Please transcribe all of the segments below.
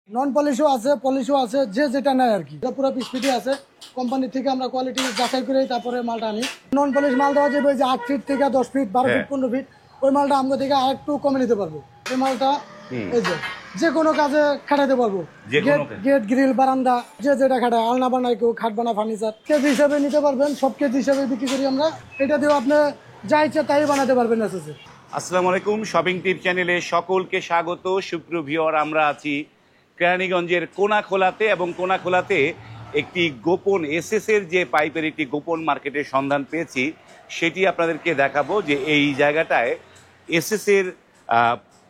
নন পলিশও আছে, পলিশও আছে, যে যেটা নেয় আর কি। পুরো পিসপিটি আছে, কোম্পানি থেকে আমরা কোয়ালিটি যাচাই করে তারপরে মালটা আনি। নন পলিশ মাল দেওয়া যাবে যে 8 ফিট থেকে 10 ফিট 12 ফিট 15 ফিট, ওই মালটা আমরা থেকে আর একটু কমে নিতে পারবো। এই মালটা এই যে কোনো কাজে খাটাতে পারবো। গেট গ্রিল বারান্দা যে যেটা খাটায়, আলনা বানায় কেউ, খাট বানা, ফার্নিচার কেজি হিসাবে নিতে পারবেন। সব কেজি হিসাবে বিক্রি করি আমরা। এটা দিয়েও আপনি যা ইচ্ছা তাই বানাতে পারবেন। আসসালামু আলাইকুম, শপিং টিপ চ্যানেলে সকলকে স্বাগত। সুপ্রভিওর, আমরা আছি কেরানীগঞ্জের কোনাখোলাতে, এবং কোনাখোলাতে একটি গোপন এসএস এর যে পাইপের একটি গোপন মার্কেটের সন্ধান পেয়েছি, সেটি আপনাদেরকে দেখাবো। যে এই জায়গাটায় এসএস এর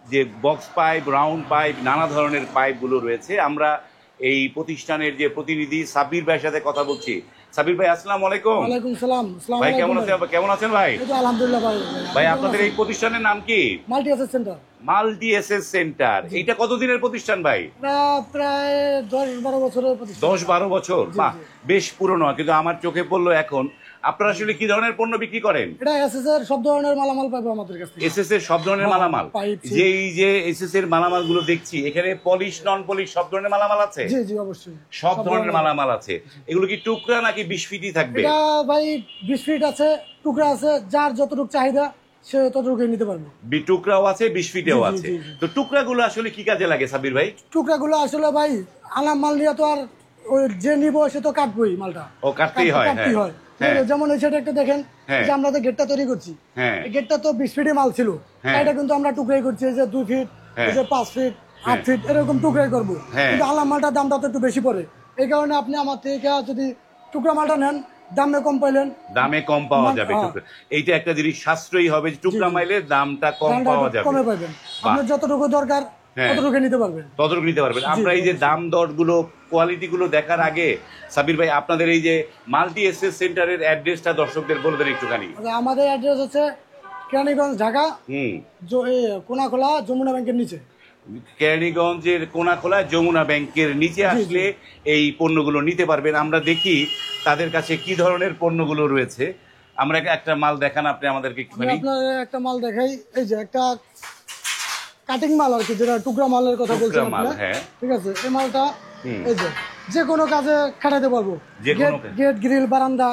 যে বক্স পাইপ, রাউন্ড পাইপ, নানা ধরনের পাইপগুলো রয়েছে। আমরা এই প্রতিষ্ঠানের যে প্রতিনিধি সাব্বির ভাইয়ের সাথে কথা বলছি। সাব্বির ভাই, আসসালামু আলাইকুম। ওয়ালাইকুম সালাম। ভাই কেমন আছেন? কেমন আছেন ভাই? আলহামদুলিল্লাহ ভাই। ভাই, আপনাদের এই প্রতিষ্ঠানের নাম কি? Multi SS centre. Multi SS centre. এটা কতদিনের প্রতিষ্ঠান ভাই? প্রায় 10-12 বছরের প্রতিষ্ঠান। 10-12 বছর, বাহ, বেশ পুরনো। কিন্তু আমার চোখে পড়লো এখন। আপনারা আসলে কি ধরনের পণ্য বিক্রি করেন? এটা এসএস এর সব ধরনের মালামাল পাবে আমাদের কাছে। এসএস এর সব ধরনের মালামাল। যে এসএস এর মালামাল গুলো দেখছি, এখানে পলিশ, নন পলিশ সব ধরনের মালামাল আছে। জি জি, অবশ্যই সব ধরনের মালামাল আছে। এগুলো কি টুকরা নাকি 20 ফিটই থাকবে? এটা ভাই 20 ফিট আছে, টুকরা আছে, যার যতটুকু চাহিদা সে ততটুকু নিতে পারবে। টুকরাও আছে, 20 ফিটেও আছে। তো টুকরাগুলো আসলে কি কাজে লাগে সাব্বির ভাই? টুকরাগুলো আসলে ভাই আলাম মাল নিয়ে তো আর ওই যে নিব সে তো কাটবই মালটা। ও, কাটতেই হয়। যেমন এই সেটা একটা দেখেন, যে আমরা যে গেটটা তৈরি করছি, এই গেটটা তো 20 ফিটে মাল ছিল, এটা কিন্তু আমরা টুকরাই করছি। এই যে 2 ফিট, এই যে 5 ফিট, 8 ফিট এরকম টুকরাই করবো। কিন্তু আলাম মালটার দামটা তো একটু বেশি পড়ে। এই কারণে আপনি আমার থেকে যদি টুকরা মালটা নেন, দামে কম পাইলেন, দামে কম পাওয়া যাবে। এইটা একটা জিনিস সাশ্রয়ী হবে, টুকরা মাইলে দামটা কম পাওয়া যাবে, কমে পাবেন। আপনার যতটুকু দরকার ততটুকু নিতে পারবেন, ততটুকু নিতে পারবেন। আমরা এই যে দাম দর গুলো, কোয়ালিটি গুলো দেখার আগে সাবির ভাই, আপনাদের এই যে মাল্টি এসএস সেন্টারের অ্যাড্রেসটা দর্শকদের বলে দেন একটুখানি। আমাদের অ্যাড্রেস হচ্ছে কেরানীগঞ্জ, ঢাকা, কোনাখোলা, যমুনা ব্যাংকের নিচে। কেরানীগঞ্জের কোনাখোলায় যমুনা ব্যাংকের নিচে আসলে এই পণ্যগুলো নিতে পারবেন। আমরা দেখি তাদের কাছে কি ধরনের পণ্যগুলো রয়েছে। আমরা একটা মাল দেখান আপনি আমাদেরকে একটুখানি। আপনার একটা মাল দেখাই, এই যে একটা কাটিং মাল আর কি, যেটা টুকরা মালের কথা বলছেন আপনি। ঠিক আছে, এই মালটা এই যে কোনো কাজে খাটাতে পারবো। গেট গ্রিল বারান্দা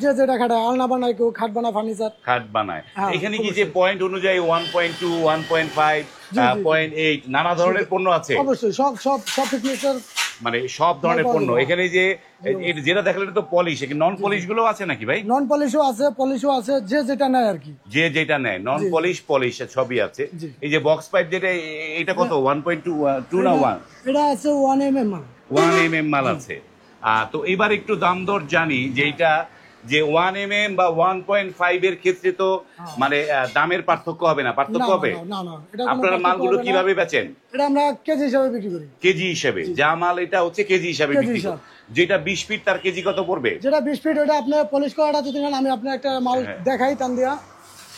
যে যেটা খাটায়, আলনা বানায় কেউ, খাট বানা, ফার্নিচার খাট বানায়। এখানে কি যে পয়েন্ট অনুযায়ী 1.2, 1.5, 0.8 নানা ধরনের পণ্য আছে? অবশ্যই সব সব সব ফিটনেসের, মানে সব ধরনের পণ্য এখানে। যে যেটা দেখলেন তো পলিশ, নন পলিশ গুলো আছে নাকি ভাই? নন পলিশও আছে, পলিশও আছে, যে যেটা নেয় আর কি। যে যেটা নেয়, নন পলিশ, পলিশ সবই আছে। এই যে বক্স পাইপ যেটা, এটা কত? 1.2 না 1? এটা আছে 1 mm মাল। 1 mm মাল আছে। তো এবার একটু দাম দর জানি, যে এটা যে 1 mm বা 1.5 এর ক্ষেত্রে তো মানে দামের পার্থক্য হবে না? পার্থক্য হবে। আপনারা মালগুলো কিভাবে বেচেন? এটা আমরা কেজি হিসাবে বিক্রি করি। কেজি হিসাবে? যা মাল এটা হচ্ছে কেজি হিসাবে বিক্রি করি। যেটা 20 ফিট তার কেজি কত পড়বে? যেটা 20 ফিট ওটা আপনি পলিশ করাটা যদি নেন, আমি আপনার একটা মাল দেখাই টান দিয়া।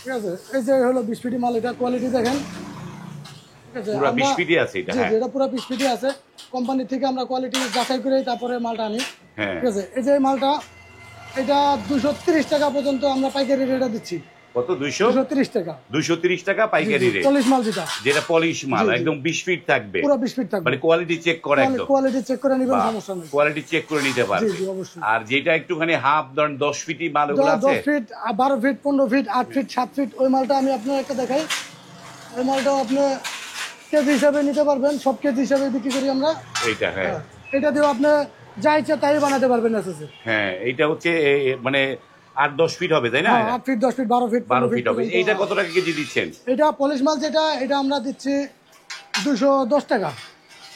ঠিক আছে, এই যে হলো 20 ফিট মাল। এটা কোয়ালিটি দেখেন, পুরো 20 ফিটই আছে এটা। হ্যাঁ, এটা পুরো 20 ফিটই আছে। কোম্পানি থেকে আমরা কোয়ালিটি যাচাই করে তারপরে মালটা আনি। ঠিক আছে, এই যে মালটা, এটা 230 টাকা পর্যন্ত আমরা পাইকারি রেটে দিচ্ছি। কত? 230 টাকা। 230 টাকা পাইকারি রেট। পলিশ মাল যেটা পলিশ মাল একদম 20 ফিট থাকবে, পুরো 20 ফিট থাকবে। মানে কোয়ালিটি চেক করে, একদম কোয়ালিটি চেক করে নিবেন, সমস্যা নেই। কোয়ালিটি চেক করে নিতে পারবে। জি অবশ্যই। আর যেটা একটুখানি হাফ, ধরেন 10 ফিটই মালগুলো আছে, 10 feet, 12 feet, 15 feet, 8 feet, 7 feet, ওই মালটা আমি আপনার একটা দেখাই। ওই মালটাও আপনি কেজি হিসাবে নিতে পারবেন। সব কেজি হিসাবে বিক্রি করি আমরা। এইটা এটা দিয়েও আপনি যা ইচ্ছা তাই বানাতে পারবেন এসএস। এইটা হচ্ছে মানে 8-10 ফিট হবে, তাই না? 8 ফিট, 10 ফিট, 12 ফিট, 12 ফিট হবে। এইটা কত টাকা কেজি দিচ্ছেন? এটা পলিশ মাল যেটা, এটা আমরা দিচ্ছি 210 টাকা।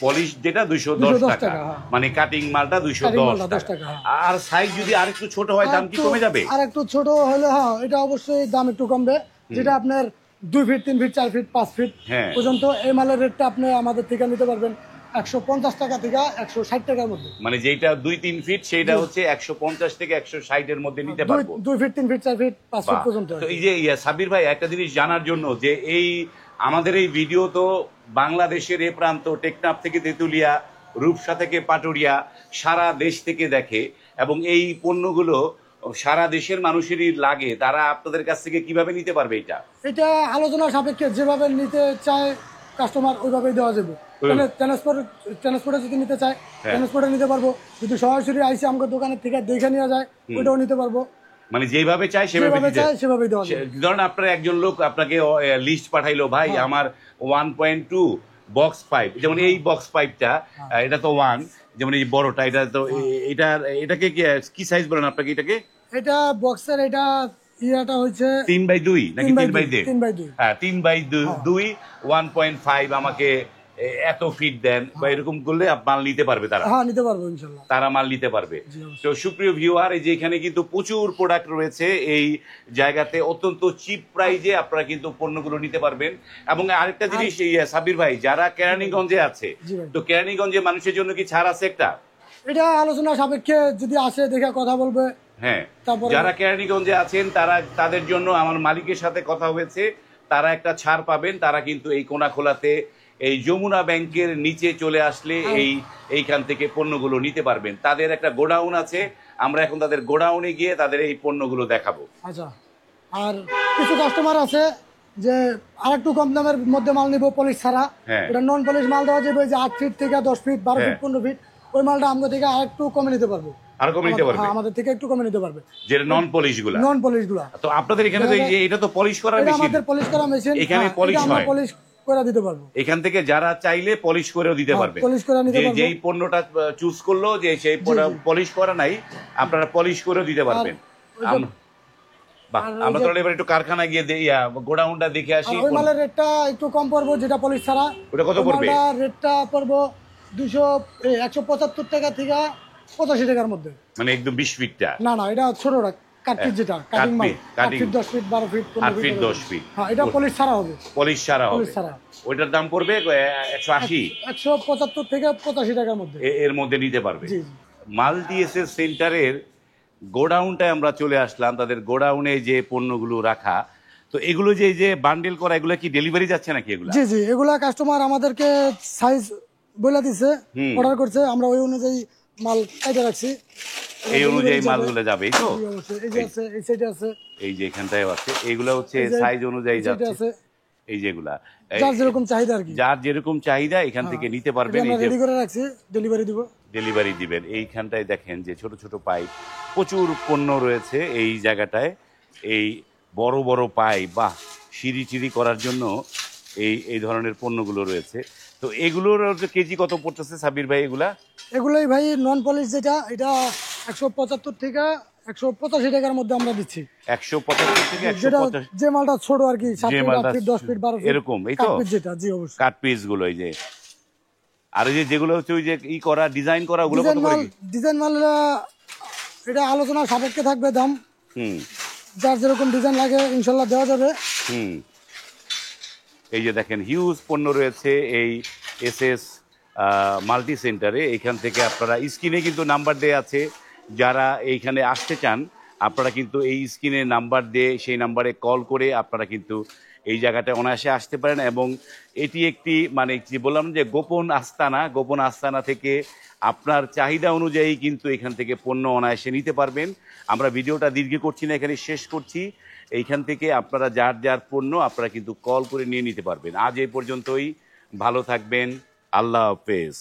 পলিশ যেটা 210 টাকা, মানে কাটিং মালটা 210 টাকা। আর সাইজ যদি আরেকটু ছোট হয়, দাম কি কমে যাবে? আর একটু ছোট হলে এটা অবশ্যই দাম একটু কমবে। যেটা আপনার 2 ফিট, 3 ফিট, 4 ফিট, 5 ফিট পর্যন্ত, এই মালের রেটটা আপনি আমাদের থেকে নিতে পারবেন 150 টাকা থেকে 160 টাকার মধ্যে। মানে যেটা 2-3 ফিট সেটা হচ্ছে 150 থেকে 160 এর মধ্যে নিতে পারবো। 2 ফিট, 3 ফিট, 4 ফিট, 5 ফিট পর্যন্ত। তো এই যে সাবির ভাই, একটা জিনিস জানার জন্য, যে এই আমাদের এই ভিডিও তো বাংলাদেশের এ প্রান্ত, টেকনাফ থেকে তেতুলিয়া, রূপসা থেকে পাটুরিয়া, সারা দেশ থেকে দেখে, এবং এই পণ্যগুলো সারা দেশের মানুষেরই লাগে। তারা আপনাদের কাছ থেকে কিভাবে নিতে পারবে? এটা আলোচনা সাপেক্ষে, যেভাবে নিতে চায় কাস্টমার ওইভাবেই দেওয়া যাবে। ট্রান্সপোর্টে যদি নিতে চায় ট্রান্সপোর্টে নিতে পারবো, যদি সরাসরি আইসি আমাদের দোকানের থেকে দেখে নেওয়া যায় ওইটাও নিতে পারবো। মানে যেভাবে চাই সেভাবে চাই সেভাবেই দেওয়া যায়। ধরেন আপনার একজন লোক আপনাকে লিস্ট পাঠাইলো, ভাই আমার 1.2 বক্স পাইপ, যেমন এই বক্স পাইপটা এটা তো 1, যেমন এই বড়টা এটা তো এটাকে কি সাইজ বলেন আপনাকে? এটাকে এটা বক্সের এটা ইয়াটা হচ্ছে 3/2 নাকি 3/2? 3/2। হ্যাঁ 3/2 1.5 আমাকে এত ফিট দেন বা এরকম করলে মাল নিতে পারবে তারা। হ্যাঁ নিতে পারবো ইনশাআল্লাহ, তারা মাল নিতে পারবে। তো সুপ্রিয় ভিউয়ার, এই যে এখানে কিন্তু প্রচুর প্রোডাক্ট রয়েছে এই জায়গাতে, অত্যন্ত চিপ প্রাইজে আপনারা কিন্তু পণ্যগুলো নিতে পারবেন। এবং আরেকটা জিনিস সাবির ভাই, যারা কেরানীগঞ্জে আছে, তো কেরানীগঞ্জে মানুষের জন্য কি ছাড় আছে একটা? এটা আলোচনা সাপেক্ষে যদি আসে দেখে কথা বলবে। হ্যাঁ, যারা কেরানীগঞ্জে আছেন তাদের জন্য আমার মালিকের সাথে কথা হয়েছে, তারা একটা ছাড় পাবেন। তারা কিন্তু এই কোনাখোলাতে এই যমুনা ব্যাংকের নিচে চলে আসলে এইখান থেকে পণ্যগুলো নিতে পারবেন। তাদের একটা গোডাউন আছে, আমরা এখন তাদের গোডাউনে গিয়ে তাদের এই পণ্যগুলো দেখাবো। আচ্ছা, আর কিছু কাস্টমার আছে যে আরেকটু কম দামের মধ্যে মাল নিব পলিশ ছাড়া, এটা নন পলিশ মাল দেওয়া যাবে, যে 8 ফিট থেকে 10 ফিট 12 ফিট 15 ফিট, ওই মালটা আমাদের থেকে আরেকটু কমে নিতে পারবো। আর কমে নিতে পারবে? আমাদের থেকে একটু কমে নিতে পারবে, যেটা নন পলিশগুলো। তো আপনাদের এখানে তো এটা তো পলিশ করা মেশিন, আমাদের পলিশ করা মেশিন, এখানে পলিশ হয়, পলিশ করে দিতে পারবো। এখান থেকে যারা চাইলে পলিশ করেও দিতে পারবে। পলিশ করে নিতে পারবে, যেই পণ্যটা চুজ করলো যে সেই পলিশ করা নাই, আপনারা পলিশ করেও দিতে পারবেন। আমরা তো এবার একটু কারখানায় গিয়ে গোডাউনটা দেখে আসি। ওই মালের রেটটা একটু কম পড়বো, যেটা পলিশ ছাড়া। ওটা কত পড়বে? রেটটা পড়বো 175 টাকা থেকে 85 টাকার মধ্যে। মানে একদম 20 ফিটটা? না, এটা ছোটটা কাটপিস, যেটা কাটিং মাল, 8 feet 10 feet 12 feet 8 feet 10 feet. হ্যাঁ, এটা পলিশ ছাড়া হবে। পলিশ ছাড়া হবে, ওইটার দাম পড়বে 180 175 থেকে 85 টাকার মধ্যে, এর মধ্যে নিতে পারবে। মাল্টি এসএস সেন্টারের গোডাউনটায় আমরা চলে আসলাম, তাদের গোডাউনে যে পণ্যগুলো রাখা। তো এগুলো যে বান্ডেল করা, এগুলো কি ডেলিভারি যাচ্ছে নাকি এগুলো? জি, এগুলা কাস্টমার আমাদেরকে সাইজ বলে দিছে, অর্ডার করছে, আমরা ওই অনুযায়ী মাল কাইটা রাখছি, এই অনুযায়ী মালগুলো যাবে। এই তো এই যে আছে, এই সাইডে আছে, এই যে এখানটায় আছে, এগুলো হচ্ছে সাইজ অনুযায়ী যাচ্ছে। এই যেগুলা যার যেরকম চাহিদা আর কি, যার যেরকম চাহিদা এখান থেকে নিতে পারবেন। আমরা রেডি করে রাখছি, ডেলিভারি দিবেন। এইখানটায় দেখেন যে ছোট ছোট পাইপ, প্রচুর পণ্য রয়েছে এই জায়গাটায়। এই বড় বড় পাইপ, বাহ, সিঁড়ি করার জন্য এই ধরনের পণ্যগুলো রয়েছে। তো এগুলোর কেজি কত পড়তেছে সাবির ভাই? এগুলোই ভাই নন পলিশ যেটা, এটা 175 থেকে 185 টাকার মধ্যে আমরা দিচ্ছি। 175 থেকে 185, যে মালটা ছোট আর কি, 7 ফিট 10 ফিট 12 ফিট এরকম। এই তো যেটা, জি অবশ্যই কাট পিস গুলো। এই যে আর এই যেগুলো হচ্ছে ওই যে করা ডিজাইন করা, ওগুলো কত করে? ডিজাইন মাল এটা আলোচনা সাপেক্ষে থাকবে দাম। যার যেরকম ডিজাইন লাগে ইনশাআল্লাহ দেওয়া যাবে। এই যে দেখেন হিউজ পণ্য রয়েছে এই এসএস মাল্টি সেন্টারে। এইখান থেকে আপনারা স্ক্রিনে কিন্তু নাম্বার দেয়া আছে, যারা এইখানে আসতে চান আপনারা কিন্তু এই স্ক্রিনে নাম্বার দিয়ে সেই নাম্বারে কল করে আপনারা কিন্তু এই জায়গাটায় অনায়াসে আসতে পারেন। এবং এটি একটি মানে যে বললাম যে গোপন আস্তানা থেকে আপনার চাহিদা অনুযায়ী কিন্তু এখান থেকে পণ্য অনায়াসে নিতে পারবেন। আমরা ভিডিওটা দীর্ঘ করছি না, এখানে শেষ করছি। এইখান থেকে আপনারা যার পণ্য আপনারা কিন্তু কল করে নিয়ে নিতে পারবেন। আজ এই পর্যন্তই, ভালো থাকবেন, আল্লাহ হাফেজ।